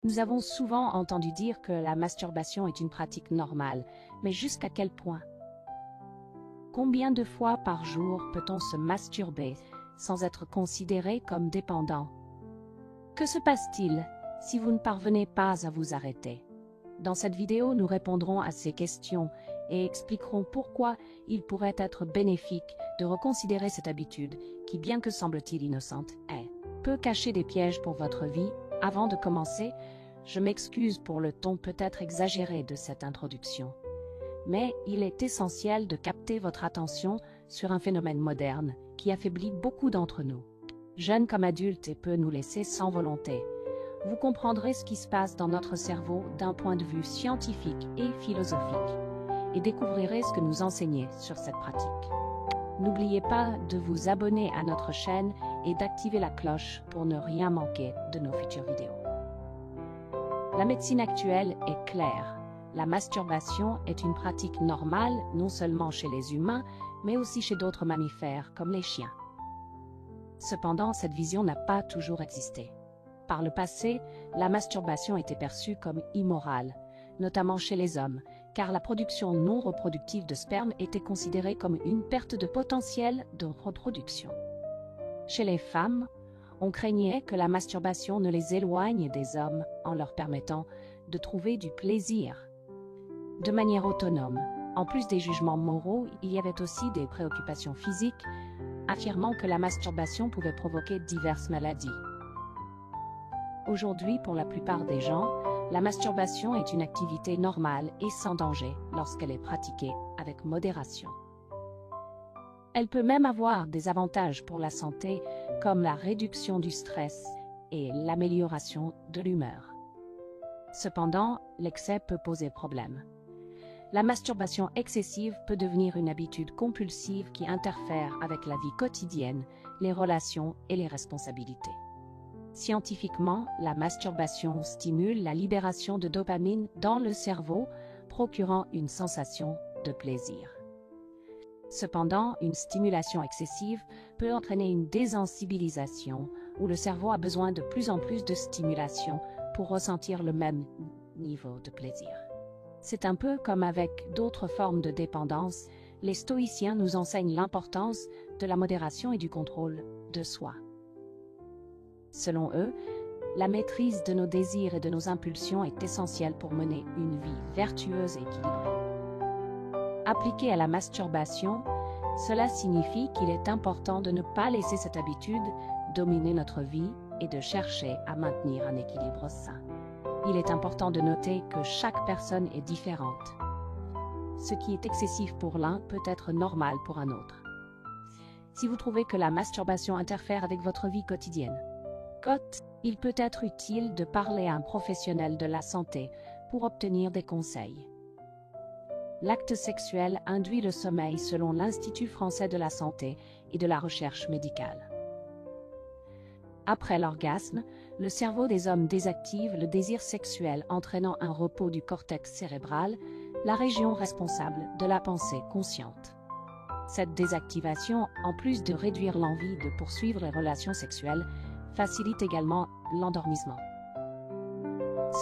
Nous avons souvent entendu dire que la masturbation est une pratique normale, mais jusqu'à quel point? Combien de fois par jour peut-on se masturber sans être considéré comme dépendant? Que se passe-t-il si vous ne parvenez pas à vous arrêter? Dans cette vidéo, nous répondrons à ces questions et expliquerons pourquoi il pourrait être bénéfique de reconsidérer cette habitude qui, bien que semble-t-il innocente, peut cacher des pièges pour votre vie. Avant de commencer, je m'excuse pour le ton peut-être exagéré de cette introduction. Mais il est essentiel de capter votre attention sur un phénomène moderne qui affaiblit beaucoup d'entre nous, jeunes comme adultes, et peut nous laisser sans volonté. Vous comprendrez ce qui se passe dans notre cerveau d'un point de vue scientifique et philosophique, et découvrirez ce que nous enseignez sur cette pratique. N'oubliez pas de vous abonner à notre chaîne et d'activer la cloche pour ne rien manquer de nos futures vidéos. La médecine actuelle est claire. La masturbation est une pratique normale non seulement chez les humains, mais aussi chez d'autres mammifères comme les chiens. Cependant, cette vision n'a pas toujours existé. Par le passé, la masturbation était perçue comme immorale, notamment chez les hommes, car la production non reproductive de sperme était considérée comme une perte de potentiel de reproduction. Chez les femmes, on craignait que la masturbation ne les éloigne des hommes en leur permettant de trouver du plaisir de manière autonome. En plus des jugements moraux, il y avait aussi des préoccupations physiques, affirmant que la masturbation pouvait provoquer diverses maladies. Aujourd'hui, pour la plupart des gens, la masturbation est une activité normale et sans danger lorsqu'elle est pratiquée avec modération. Elle peut même avoir des avantages pour la santé, comme la réduction du stress et l'amélioration de l'humeur. Cependant, l'excès peut poser problème. La masturbation excessive peut devenir une habitude compulsive qui interfère avec la vie quotidienne, les relations et les responsabilités. Scientifiquement, la masturbation stimule la libération de dopamine dans le cerveau, procurant une sensation de plaisir. Cependant, une stimulation excessive peut entraîner une désensibilisation, où le cerveau a besoin de plus en plus de stimulation pour ressentir le même niveau de plaisir. C'est un peu comme avec d'autres formes de dépendance, les stoïciens nous enseignent l'importance de la modération et du contrôle de soi. Selon eux, la maîtrise de nos désirs et de nos impulsions est essentielle pour mener une vie vertueuse et équilibrée. Appliquée à la masturbation, cela signifie qu'il est important de ne pas laisser cette habitude dominer notre vie et de chercher à maintenir un équilibre sain. Il est important de noter que chaque personne est différente. Ce qui est excessif pour l'un peut être normal pour un autre. Si vous trouvez que la masturbation interfère avec votre vie quotidienne, il peut être utile de parler à un professionnel de la santé pour obtenir des conseils. L'acte sexuel induit le sommeil selon l'Institut français de la santé et de la recherche médicale. Après l'orgasme, le cerveau des hommes désactive le désir sexuel, entraînant un repos du cortex cérébral, la région responsable de la pensée consciente. Cette désactivation, en plus de réduire l'envie de poursuivre les relations sexuelles, facilite également l'endormissement.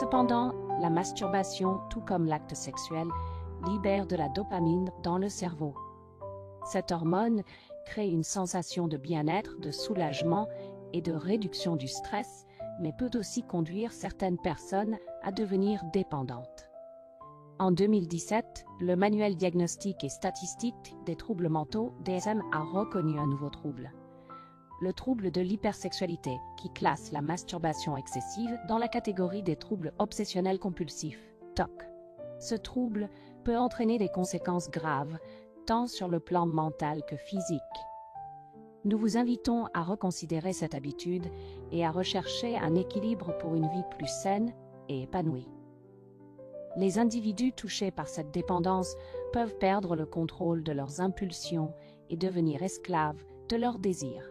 Cependant, la masturbation, tout comme l'acte sexuel, libère de la dopamine dans le cerveau. Cette hormone crée une sensation de bien-être, de soulagement et de réduction du stress, mais peut aussi conduire certaines personnes à devenir dépendantes. En 2017, le Manuel diagnostique et statistique des troubles mentaux, DSM, a reconnu un nouveau trouble. Le trouble de l'hypersexualité, qui classe la masturbation excessive dans la catégorie des troubles obsessionnels compulsifs, TOC. Ce trouble peut entraîner des conséquences graves, tant sur le plan mental que physique. Nous vous invitons à reconsidérer cette habitude et à rechercher un équilibre pour une vie plus saine et épanouie. Les individus touchés par cette dépendance peuvent perdre le contrôle de leurs impulsions et devenir esclaves de leurs désirs.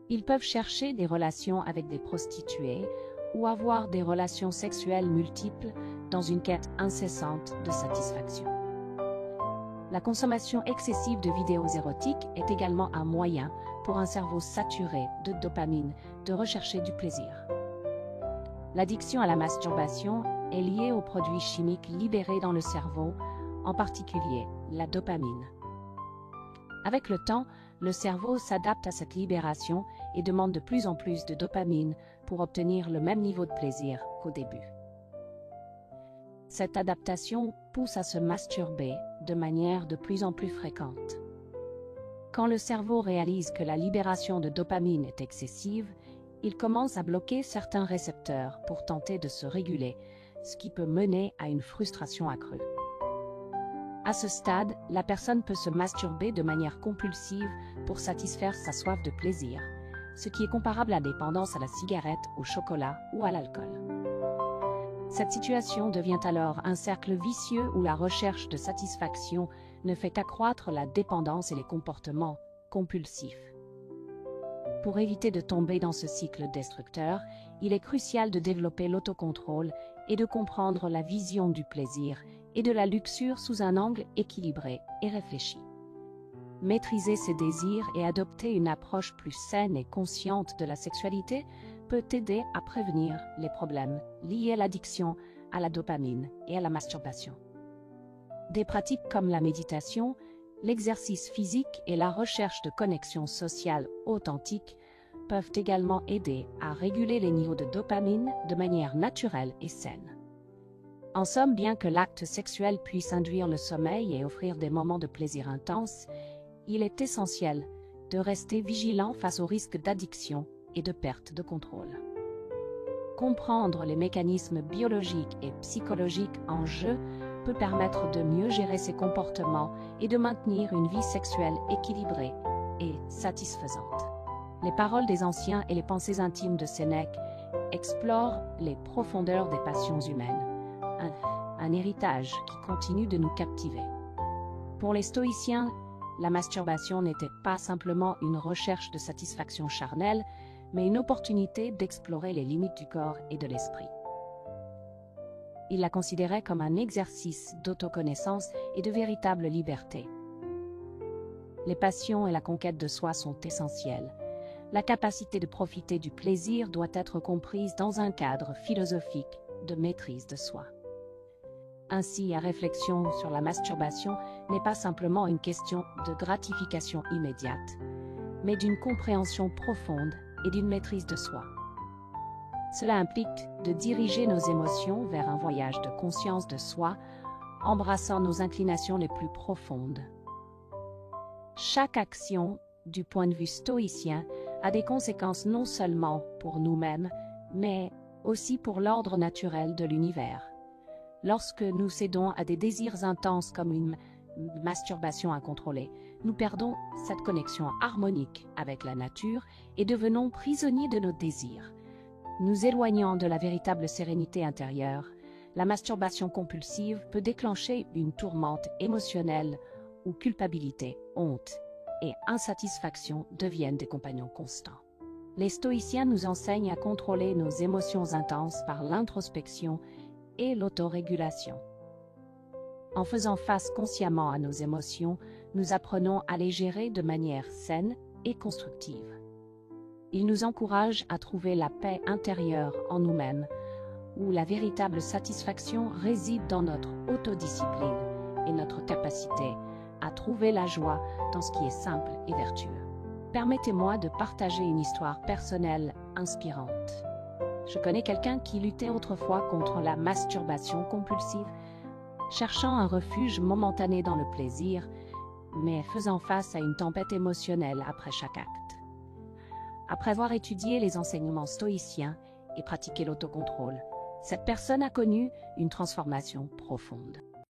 Ils peuvent chercher des relations avec des prostituées ou avoir des relations sexuelles multiples dans une quête incessante de satisfaction. La consommation excessive de vidéos érotiques est également un moyen pour un cerveau saturé de dopamine de rechercher du plaisir. L'addiction à la masturbation est liée aux produits chimiques libérés dans le cerveau, en particulier la dopamine. Avec le temps, le cerveau s'adapte à cette libération et demande de plus en plus de dopamine pour obtenir le même niveau de plaisir qu'au début. Cette adaptation pousse à se masturber de manière de plus en plus fréquente. Quand le cerveau réalise que la libération de dopamine est excessive, il commence à bloquer certains récepteurs pour tenter de se réguler, ce qui peut mener à une frustration accrue. À ce stade, la personne peut se masturber de manière compulsive pour satisfaire sa soif de plaisir, ce qui est comparable à la dépendance à la cigarette, au chocolat ou à l'alcool. Cette situation devient alors un cercle vicieux où la recherche de satisfaction ne fait qu'accroître la dépendance et les comportements compulsifs. Pour éviter de tomber dans ce cycle destructeur, il est crucial de développer l'autocontrôle et de comprendre la vision du plaisir et de la luxure sous un angle équilibré et réfléchi. Maîtriser ses désirs et adopter une approche plus saine et consciente de la sexualité peut aider à prévenir les problèmes liés à l'addiction à la dopamine et à la masturbation. Des pratiques comme la méditation, l'exercice physique et la recherche de connexions sociales authentiques peuvent également aider à réguler les niveaux de dopamine de manière naturelle et saine. En somme, bien que l'acte sexuel puisse induire le sommeil et offrir des moments de plaisir intenses, il est essentiel de rester vigilant face aux risques d'addiction et de perte de contrôle. Comprendre les mécanismes biologiques et psychologiques en jeu peut permettre de mieux gérer ses comportements et de maintenir une vie sexuelle équilibrée et satisfaisante. Les paroles des anciens et les pensées intimes de Sénèque explorent les profondeurs des passions humaines, un héritage qui continue de nous captiver. Pour les stoïciens, la masturbation n'était pas simplement une recherche de satisfaction charnelle, mais une opportunité d'explorer les limites du corps et de l'esprit. Ils la considéraient comme un exercice d'autoconnaissance et de véritable liberté. Les passions et la conquête de soi sont essentielles. La capacité de profiter du plaisir doit être comprise dans un cadre philosophique de maîtrise de soi. Ainsi, la réflexion sur la masturbation n'est pas simplement une question de gratification immédiate, mais d'une compréhension profonde et d'une maîtrise de soi. Cela implique de diriger nos émotions vers un voyage de conscience de soi, embrassant nos inclinations les plus profondes. Chaque action, du point de vue stoïcien, a des conséquences non seulement pour nous-mêmes, mais aussi pour l'ordre naturel de l'univers. Lorsque nous cédons à des désirs intenses comme une masturbation incontrôlée, nous perdons cette connexion harmonique avec la nature et devenons prisonniers de nos désirs. Nous éloignant de la véritable sérénité intérieure, la masturbation compulsive peut déclencher une tourmente émotionnelle où culpabilité, honte et insatisfaction deviennent des compagnons constants. Les stoïciens nous enseignent à contrôler nos émotions intenses par l'introspection et l'autorégulation. En faisant face consciemment à nos émotions, nous apprenons à les gérer de manière saine et constructive. Ils nous encouragent à trouver la paix intérieure en nous-mêmes, où la véritable satisfaction réside dans notre autodiscipline et notre capacité à trouver la joie dans ce qui est simple et vertueux. Permettez-moi de partager une histoire personnelle inspirante. Je connais quelqu'un qui luttait autrefois contre la masturbation compulsive, cherchant un refuge momentané dans le plaisir, mais faisant face à une tempête émotionnelle après chaque acte. Après avoir étudié les enseignements stoïciens et pratiqué l'autocontrôle, cette personne a connu une transformation profonde.